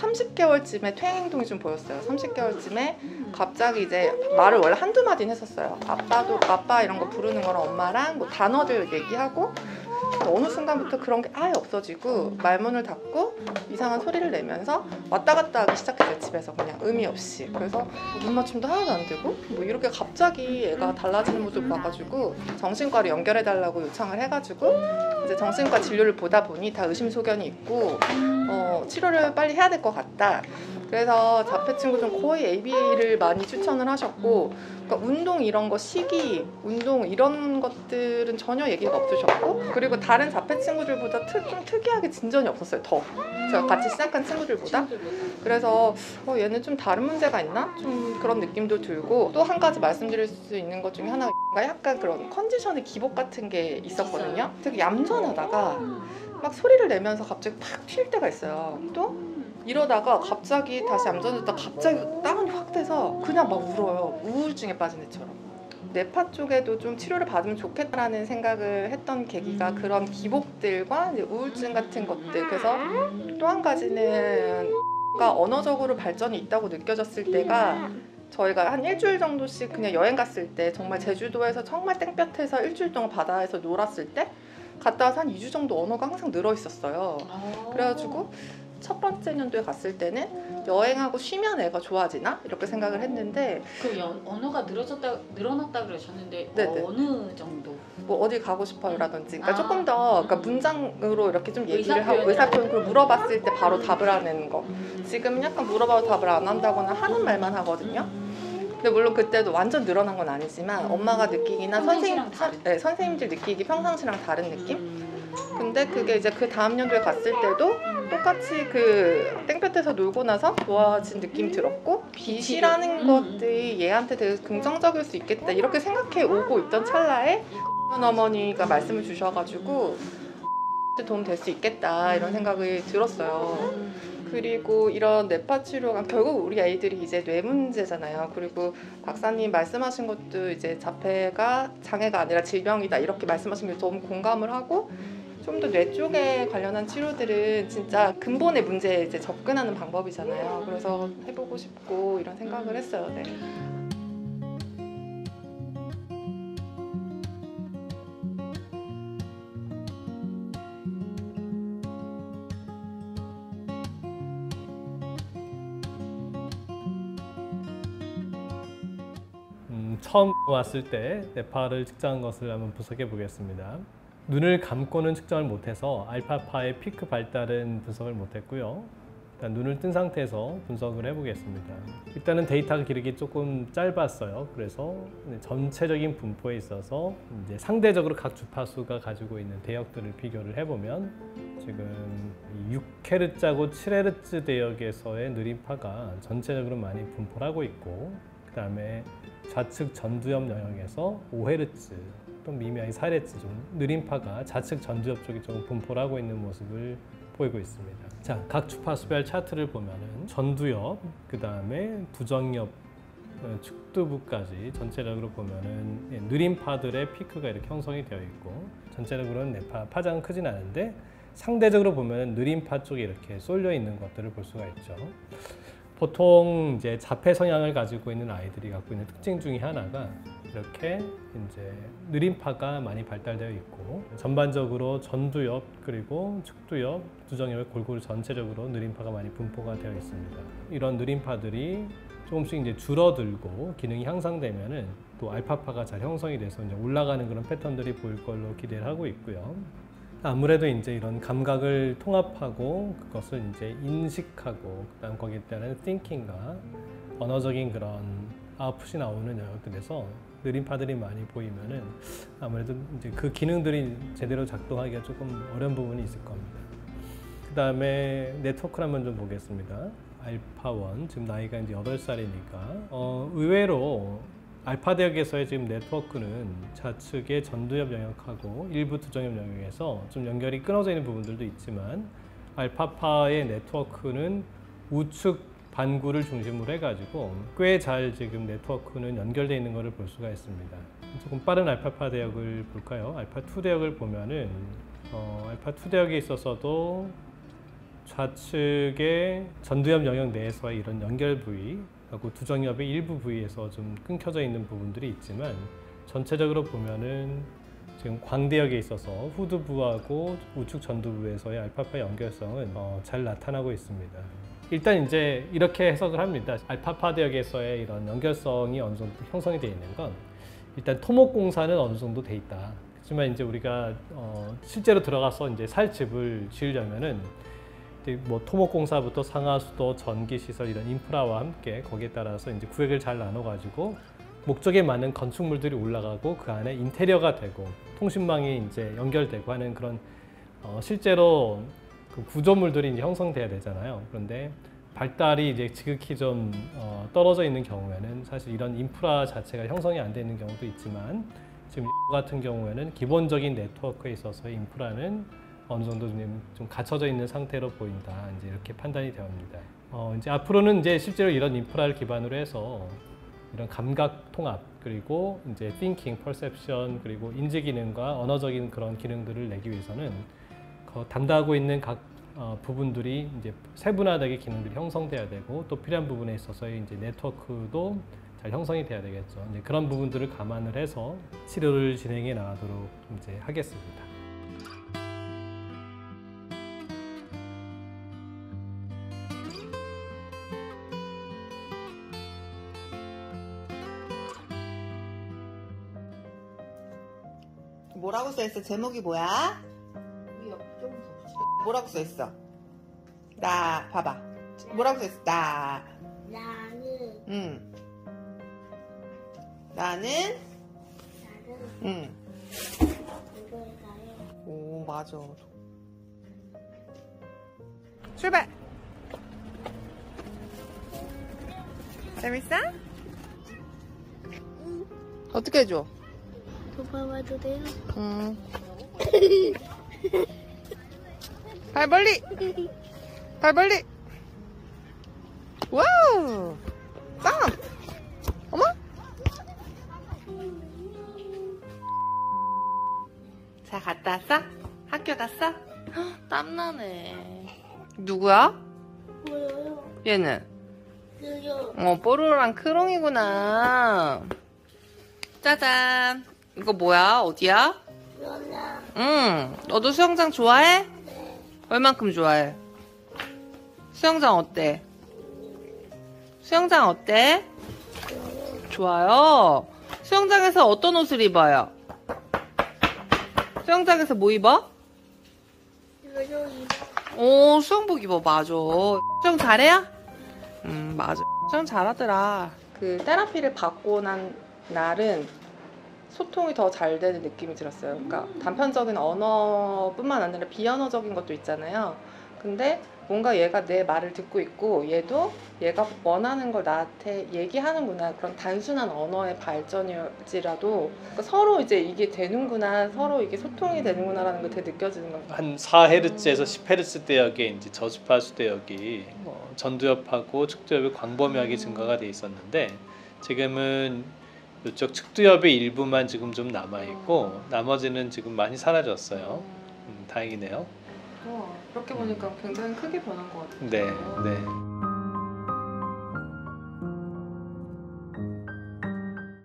30개월쯤에 퇴행 행동이 좀 보였어요. 30개월쯤에 갑자기 이제 말을 원래 한두 마디는 했었어요. 아빠 이런 거 부르는 거랑 엄마랑 뭐 단어들 얘기하고, 어느 순간부터 그런 게 아예 없어지고 말문을 닫고 이상한 소리를 내면서 왔다 갔다 하기 시작했어요. 집에서 그냥 의미 없이. 그래서 눈 맞춤도 하나도 안 되고 뭐 이렇게 갑자기 애가 달라지는 모습을 봐가지고 정신과로 연결해달라고 요청을 해가지고 이제 정신과 진료를 보다 보니 다 의심소견이 있고 치료를 빨리 해야 될 것 같다. 그래서 자폐 친구들은 거의 ABA를 많이 추천을 하셨고, 그러니까 운동 이런 거, 식이, 운동 이런 것들은 전혀 얘기가 없으셨고, 그리고 다른 자폐 친구들보다 좀 특이하게 진전이 없었어요. 더 제가 같이 시작한 친구들보다. 그래서 얘는 좀 다른 문제가 있나? 좀 그런 느낌도 들고, 또 한 가지 말씀드릴 수 있는 것 중에 하나가 약간 그런 컨디션의 기복 같은 게 있었거든요. 되게 얌전하다가 막 소리를 내면서 갑자기 팍 튈 때가 있어요. 또 이러다가 갑자기 다시 얌전해졌다 갑자기 다운이 확 돼서 그냥 막 울어요. 우울증에 빠진 애처럼. 뇌파 쪽에도 좀 치료를 받으면 좋겠다라는 생각을 했던 계기가 그런 기복들과 이제 우울증 같은 것들. 그래서 또 한 가지는 언어적으로 발전이 있다고 느껴졌을 때가, 저희가 한 일주일 정도씩 그냥 여행 갔을 때, 정말 제주도에서 정말 땡볕에서 일주일 동안 바다에서 놀았을 때 갔다 와서 한 2주 정도 언어가 항상 늘어 있었어요. 그래가지고 첫 번째 년도에 갔을 때는 여행하고 쉬면 애가 좋아지나? 이렇게 생각을 했는데, 언어가 늘어났다 그러셨는데 네네. 어느 정도? 뭐 어디 가고 싶어요라든지, 그러니까 조금 더 그러니까 문장으로 이렇게 좀 얘기를 하고 의사표현을 물어봤을 때 바로 답을 하는 거. 지금은 약간 물어봐도 답을 안 한다거나 하는 말만 하거든요. 근데 물론 그때도 완전 늘어난 건 아니지만 엄마가 느끼기나 선생님들 느끼기 평상시랑 다른 느낌? 근데 그게 이제 그 다음 연도에 갔을 때도 똑같이 그 땡볕에서 놀고 나서 좋아진 느낌이 들었고, 빛이라는 것들이 얘한테 되게 긍정적일 수 있겠다 이렇게 생각해 오고 있던 찰나에 어머니가 말씀을 주셔가지고 도움 될 수 있겠다 이런 생각이 들었어요. 그리고 이런 뇌파 치료가 결국 우리 아이들이 이제 뇌 문제잖아요. 그리고 박사님 말씀하신 것도 이제 자폐가 장애가 아니라 질병이다 이렇게 말씀하신 게 너무 공감을 하고, 좀 더 뇌 쪽에 관련한 치료들은 진짜 근본의 문제에 이제 접근하는 방법이잖아요. 그래서 해보고 싶고 이런 생각을 했어요. 네. 처음 왔을 때 뇌파를 측정한 것을 한번 분석해 보겠습니다. 눈을 감고는 측정을 못해서 알파파의 피크 발달은 분석을 못했고요. 일단 눈을 뜬 상태에서 분석을 해보겠습니다. 일단은 데이터가 기록이 조금 짧았어요. 그래서 전체적인 분포에 있어서 이제 상대적으로 각 주파수가 가지고 있는 대역들을 비교를 해보면 지금 6Hz하고 7Hz 대역에서의 느림파가 전체적으로 많이 분포를 하고 있고, 그 다음에 좌측 전두엽 영역에서 5Hz 또 미미하게 4Hz 좀 느림파가 좌측 전두엽 쪽이 조금 분포를 하고 있는 모습을 보이고 있습니다. 자, 각 주파수별 차트를 보면은 전두엽, 그 다음에 부정엽, 축두부까지 전체적으로 보면은 느림파들의 피크가 이렇게 형성이 되어 있고, 전체적으로는 뇌파 파장은 크진 않은데 상대적으로 보면 느림파 쪽에 이렇게 쏠려 있는 것들을 볼 수가 있죠. 보통 이제 자폐 성향을 가지고 있는 아이들이 갖고 있는 특징 중에 하나가 이렇게 이제 느림파가 많이 발달되어 있고, 전반적으로 전두엽 그리고 축두엽, 두정엽의 골고루 전체적으로 느림파가 많이 분포가 되어 있습니다. 이런 느림파들이 조금씩 이제 줄어들고 기능이 향상되면은 또 알파파가 잘 형성이 돼서 이제 올라가는 그런 패턴들이 보일 걸로 기대를 하고 있고요. 아무래도 이제 이런 감각을 통합하고 그것을 이제 인식하고, 그다음 거기에 따른 thinking과 언어적인 그런 아웃풋이 나오는 영역들에서 느림파들이 많이 보이면은 아무래도 이제 그 기능들이 제대로 작동하기가 조금 어려운 부분이 있을 겁니다. 그 다음에 네트워크를 한번 좀 보겠습니다. 알파1, 지금 나이가 이제 8살이니까 의외로 알파 대역에서의 지금 네트워크는 좌측의 전두엽 영역하고 일부 두정엽 영역에서 좀 연결이 끊어져 있는 부분들도 있지만, 알파파의 네트워크는 우측 반구를 중심으로 해가지고 꽤 잘 지금 네트워크는 연결되어 있는 것을 볼 수가 있습니다. 조금 빠른 알파파 대역을 볼까요? 알파2 대역을 보면은 알파2 대역에 있어서도 좌측의 전두엽 영역 내에서의 이런 연결 부위하고 두정엽의 일부 부위에서 좀 끊겨져 있는 부분들이 있지만 전체적으로 보면은 지금 광대역에 있어서 후두부하고 우측 전두부에서의 알파파 연결성은 잘 나타나고 있습니다. 일단 이제 이렇게 해석을 합니다. 알파파 대역에서의 이런 연결성이 어느 정도 형성이 되어 있는 건 일단 토목공사는 어느 정도 돼 있다. 하지만 이제 우리가 실제로 들어가서 이제 살 집을 지으려면은 뭐 토목공사부터 상하수도, 전기시설 이런 인프라와 함께 거기에 따라서 이제 구획을 잘 나눠가지고 목적에 맞는 건축물들이 올라가고 그 안에 인테리어가 되고 통신망이 이제 연결되고 하는 그런 실제로 그 구조물들이 이제 형성돼야 되잖아요. 그런데 발달이 이제 지극히 좀 떨어져 있는 경우에는 사실 이런 인프라 자체가 형성이 안 되는 경우도 있지만 지금 같은 경우에는 기본적인 네트워크에 있어서의 인프라는 어느 정도 좀 갖춰져 있는 상태로 보인다. 이제 이렇게 판단이 되옵니다. 이제 앞으로는 이제 실제로 이런 인프라를 기반으로 해서 이런 감각 통합 그리고 이제 thinking, perception 그리고 인지 기능과 언어적인 그런 기능들을 내기 위해서는 담당하고 있는 각 부분들이 이제 세분화되게 기능들이 형성돼야 되고 또 필요한 부분에 있어서의 이제 네트워크도 잘 형성이 돼야 되겠죠. 이제 그런 부분들을 감안을 해서 치료를 진행해 나가도록 이제 하겠습니다. 뭐라고 써있어? 제목이 뭐야? 뭐라고 써있어? 나 봐봐. 뭐라고 써있어? 나. 나는 나는 이걸 오 맞아. 출발. 재밌어? 어떻게 해줘? 도봐봐도 돼요? 발 멀리! 발 멀리! 와우! 점프! 어머? 자, 갔다 왔어? 학교 갔어? 헉, 땀나네. 누구야? 보여요? 얘는? 그요. 뽀로로랑 크롱이구나. 짜잔. 이거 뭐야? 어디야? 연아. 너도 수영장 좋아해? 얼만큼 좋아해? 수영장 어때? 수영장 어때? 좋아요. 수영장에서 어떤 옷을 입어요? 수영장에서 뭐 입어? 이거 입어. 오, 수영복 입어. 맞아. 수영 잘해요? 맞아. 수영 잘하더라. 그 테라피를 받고 난 날은 소통이 더 잘 되는 느낌이 들었어요. 그러니까 단편적인 언어뿐만 아니라 비언어적인 것도 있잖아요. 근데 뭔가 얘가 내 말을 듣고 있고 얘도 얘가 원하는 걸 나한테 얘기하는구나. 그런 단순한 언어의 발전일지라도 그러니까 서로 이제 이게 되는구나, 서로 이게 소통이 되는구나라는 게 되게 느껴지는 것 같아요. 한 4Hz에서 10Hz 대역의 이제 저주파수 대역이 전두엽하고 측두엽이 광범위하게 증가가 돼 있었는데 지금은 이쪽 측두엽의 일부만 지금 좀 남아 있고 나머지는 지금 많이 사라졌어요. 다행이네요. 그렇게 보니까 굉장히 크게 변한 것 같아요. 네, 네.